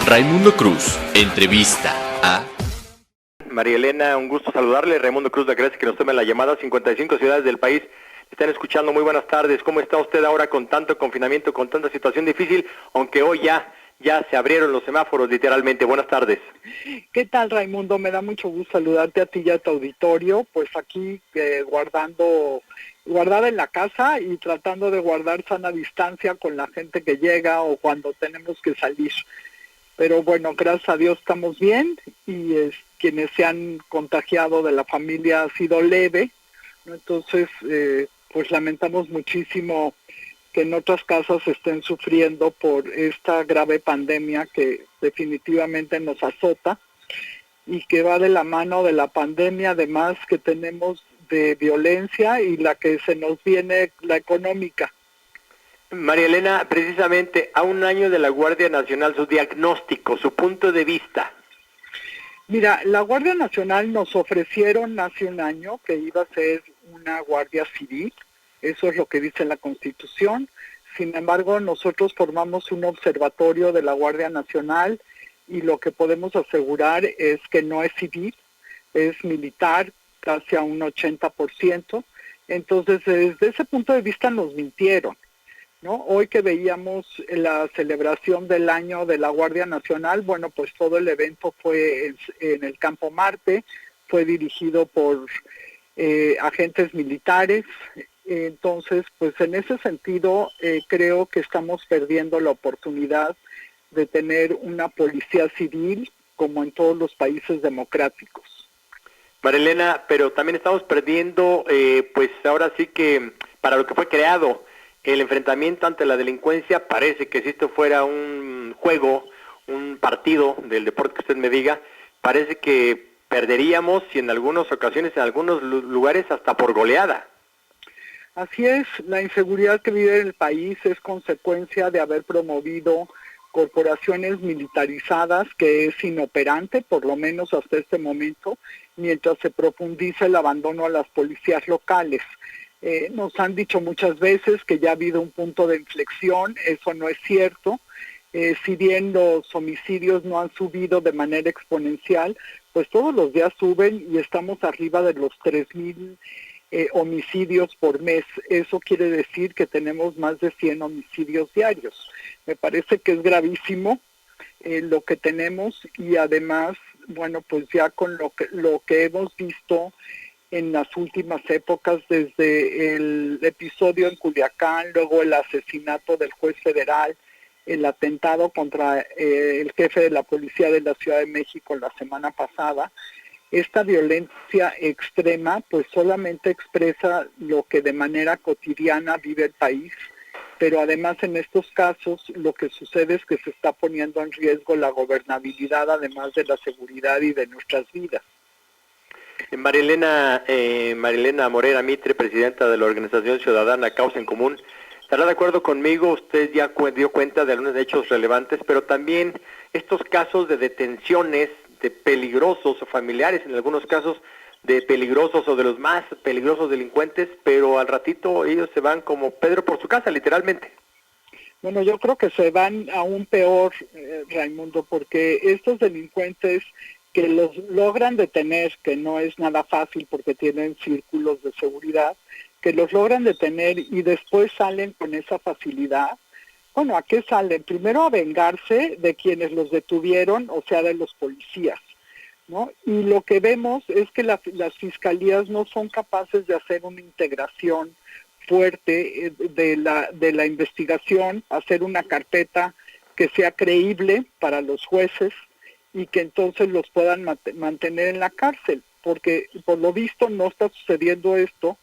Raimundo Cruz, entrevista a... María Elena, un gusto saludarle. Raimundo Cruz, le agradece que nos tome la llamada. 55 ciudades del país están escuchando. Muy buenas tardes. ¿Cómo está usted ahora con tanto confinamiento, con tanta situación difícil? Aunque hoy ya se abrieron los semáforos literalmente. Buenas tardes. ¿Qué tal, Raimundo? Me da mucho gusto saludarte a ti y a tu auditorio. Pues aquí guardada en la casa y tratando de guardar sana distancia con la gente que llega o cuando tenemos que salir. Pero bueno, gracias a Dios estamos bien y quienes se han contagiado de la familia ha sido leve, ¿no? Entonces, pues lamentamos muchísimo que en otras casas estén sufriendo por esta grave pandemia que definitivamente nos azota y que va de la mano de la pandemia, además que tenemos de violencia y la que se nos viene, la económica. María Elena, precisamente a un año de la Guardia Nacional, su diagnóstico, su punto de vista. Mira, la Guardia Nacional nos ofrecieron hace un año que iba a ser una Guardia Civil, eso es lo que dice la Constitución. Sin embargo, nosotros formamos un observatorio de la Guardia Nacional y lo que podemos asegurar es que no es civil, es militar, casi a un 80%. Entonces, desde ese punto de vista nos mintieron, ¿no? Hoy que veíamos la celebración del año de la Guardia Nacional, bueno, pues todo el evento fue en el Campo Marte, fue dirigido por agentes militares. Entonces, pues en ese sentido creo que estamos perdiendo la oportunidad de tener una policía civil como en todos los países democráticos. María Elena, pero también estamos perdiendo, pues ahora sí que para lo que fue creado, el enfrentamiento ante la delincuencia. Parece que si esto fuera un juego, un partido del deporte que usted me diga, parece que perderíamos y en algunas ocasiones, en algunos lugares, hasta por goleada. Así es, la inseguridad que vive el país es consecuencia de haber promovido corporaciones militarizadas, que es inoperante, por lo menos hasta este momento, mientras se profundiza el abandono a las policías locales. Nos han dicho muchas veces que ya ha habido un punto de inflexión, eso no es cierto. Si bien los homicidios no han subido de manera exponencial, pues todos los días suben y estamos arriba de los 3,000 homicidios por mes. Eso quiere decir que tenemos más de 100 homicidios diarios. Me parece que es gravísimo lo que tenemos y además, bueno, pues ya con lo que hemos visto en las últimas épocas, desde el episodio en Culiacán, luego el asesinato del juez federal, el atentado contra el jefe de la policía de la Ciudad de México la semana pasada, esta violencia extrema pues solamente expresa lo que de manera cotidiana vive el país, pero además en estos casos lo que sucede es que se está poniendo en riesgo la gobernabilidad, además de la seguridad y de nuestras vidas. María Elena Morera Mitre, presidenta de la organización ciudadana Causa en Común, estará de acuerdo conmigo. Usted ya dio cuenta de algunos hechos relevantes, pero también estos casos de detenciones de peligrosos o familiares, en algunos casos de peligrosos o de los más peligrosos delincuentes, pero al ratito ellos se van como Pedro por su casa, literalmente. Bueno, yo creo que se van aún peor, Raimundo, porque estos delincuentes que los logran detener, que no es nada fácil porque tienen círculos de seguridad, que los logran detener y después salen con esa facilidad. Bueno, ¿a qué salen? Primero a vengarse de quienes los detuvieron, o sea, de los policías, ¿no? Y lo que vemos es que las fiscalías no son capaces de hacer una integración fuerte de la investigación, hacer una carpeta que sea creíble para los jueces y que entonces los puedan mantener en la cárcel, porque por lo visto no está sucediendo esto.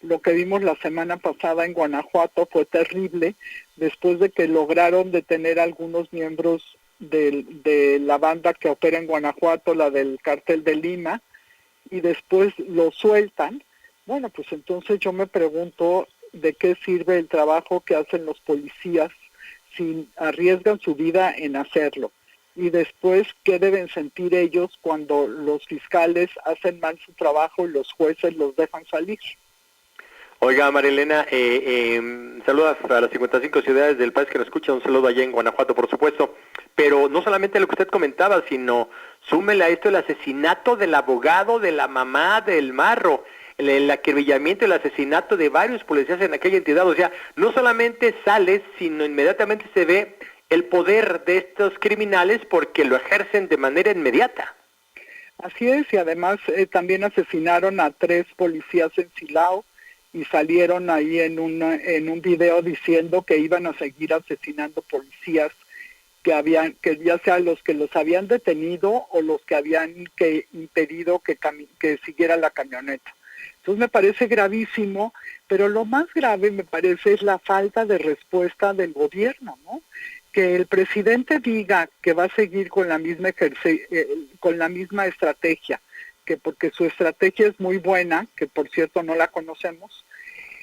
Lo que vimos la semana pasada en Guanajuato fue terrible, después de que lograron detener a algunos miembros de la banda que opera en Guanajuato, la del Cártel de Lima, y después lo sueltan. Bueno, pues entonces yo me pregunto de qué sirve el trabajo que hacen los policías si arriesgan su vida en hacerlo. Y después, ¿qué deben sentir ellos cuando los fiscales hacen mal su trabajo y los jueces los dejan salir? Oiga, Marilena, saludos a las 55 ciudades del país que nos escuchan, un saludo allá en Guanajuato, por supuesto, pero no solamente lo que usted comentaba, sino súmele a esto el asesinato del abogado de la mamá del Marro, el acribillamiento, el asesinato de varios policías en aquella entidad. O sea, no solamente sale, sino inmediatamente se ve el poder de estos criminales porque lo ejercen de manera inmediata. Así es, y además también asesinaron a 3 policías en Silao y salieron ahí en un video diciendo que iban a seguir asesinando policías que ya sea los que los habían detenido o los que habían impedido que siguiera la camioneta. Entonces me parece gravísimo, pero lo más grave me parece es la falta de respuesta del gobierno, ¿no? Que el presidente diga que va a seguir con la misma estrategia, que porque su estrategia es muy buena, que por cierto no la conocemos,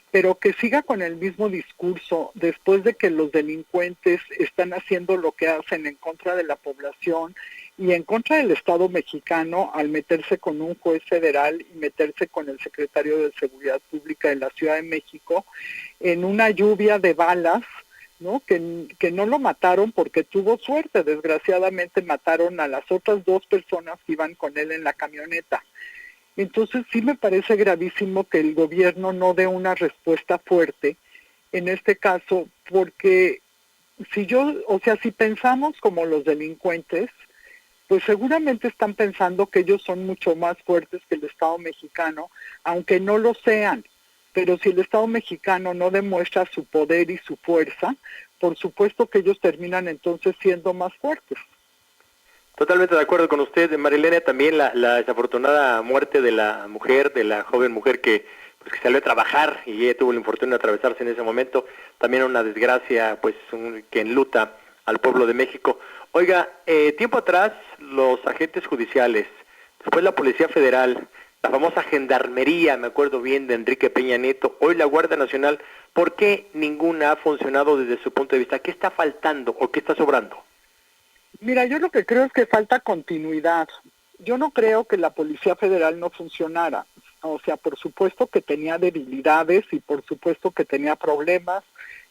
pero que siga con el mismo discurso después de que los delincuentes están haciendo lo que hacen en contra de la población y en contra del Estado mexicano al meterse con un juez federal y meterse con el secretario de Seguridad Pública de la Ciudad de México en una lluvia de balas, ¿no? Que no lo mataron porque tuvo suerte. Desgraciadamente mataron a las otras 2 personas que iban con él en la camioneta. Entonces sí me parece gravísimo que el gobierno no dé una respuesta fuerte en este caso, porque si pensamos como los delincuentes, pues seguramente están pensando que ellos son mucho más fuertes que el Estado mexicano, aunque no lo sean. Pero si el Estado mexicano no demuestra su poder y su fuerza, por supuesto que ellos terminan entonces siendo más fuertes. Totalmente de acuerdo con usted, Marilena. También la desafortunada muerte de la mujer, de la joven mujer que salió a trabajar y ella tuvo el infortunio de atravesarse en ese momento, también una desgracia que enluta al pueblo de México. Oiga, tiempo atrás los agentes judiciales, después la Policía Federal, la famosa Gendarmería, me acuerdo bien, de Enrique Peña Nieto, hoy la Guardia Nacional, ¿por qué ninguna ha funcionado desde su punto de vista? ¿Qué está faltando o qué está sobrando? Mira, yo lo que creo es que falta continuidad. Yo no creo que la Policía Federal no funcionara. O sea, por supuesto que tenía debilidades y por supuesto que tenía problemas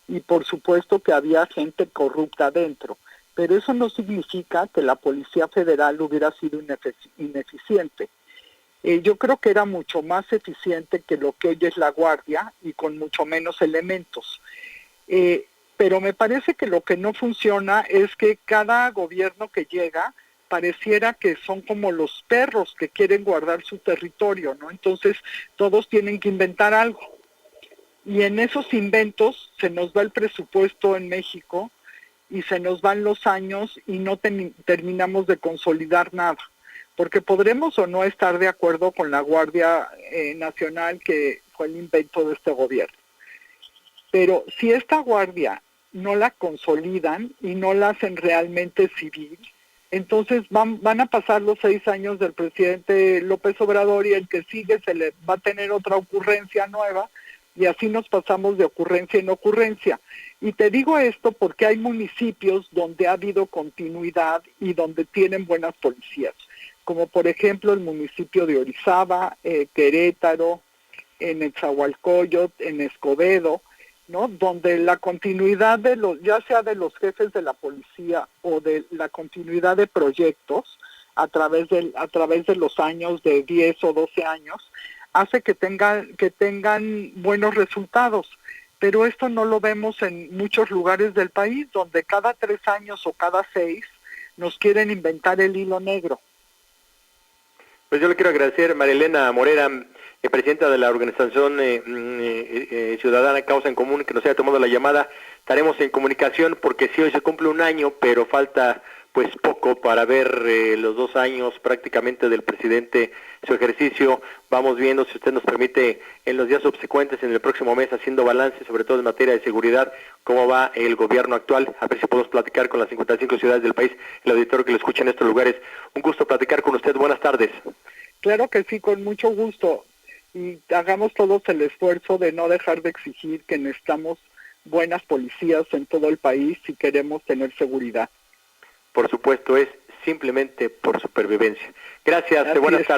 y por supuesto que había gente corrupta dentro. Pero eso no significa que la Policía Federal hubiera sido ineficiente. Yo creo que era mucho más eficiente que lo que hoy es la Guardia y con mucho menos elementos. Pero me parece que lo que no funciona es que cada gobierno que llega pareciera que son como los perros que quieren guardar su territorio, ¿no? Entonces todos tienen que inventar algo. Y en esos inventos se nos va el presupuesto en México y se nos van los años y no terminamos de consolidar nada. Porque podremos o no estar de acuerdo con la Guardia Nacional, que fue el invento de este gobierno. Pero si esta guardia no la consolidan y no la hacen realmente civil, entonces van a pasar los 6 años del presidente López Obrador y el que sigue se le va a tener otra ocurrencia nueva y así nos pasamos de ocurrencia en ocurrencia. Y te digo esto porque hay municipios donde ha habido continuidad y donde tienen buenas policías, como por ejemplo el municipio de Orizaba, Querétaro, en Nezahualcóyotl, en Escobedo, ¿no? Donde la continuidad ya sea de los jefes de la policía o de la continuidad de proyectos a través de los años de 10 o 12 años hace que tengan buenos resultados. Pero esto no lo vemos en muchos lugares del país, donde cada 3 años o cada 6 nos quieren inventar el hilo negro. Pues yo le quiero agradecer, Marilena Morera, presidenta de la organización ciudadana Causa en Común, que nos haya tomado la llamada. Estaremos en comunicación porque sí, hoy se cumple un año, pero falta poco para ver los 2 años prácticamente del presidente, su ejercicio. Vamos viendo, si usted nos permite, en los días subsecuentes, en el próximo mes, haciendo balance, sobre todo en materia de seguridad, cómo va el gobierno actual, a ver si podemos platicar con las 55 ciudades del país, el auditorio que lo escucha en estos lugares. Un gusto platicar con usted, buenas tardes. Claro que sí, con mucho gusto. Y hagamos todos el esfuerzo de no dejar de exigir que necesitamos buenas policías en todo el país si queremos tener seguridad. Por supuesto, es simplemente por supervivencia. Gracias, buenas tardes.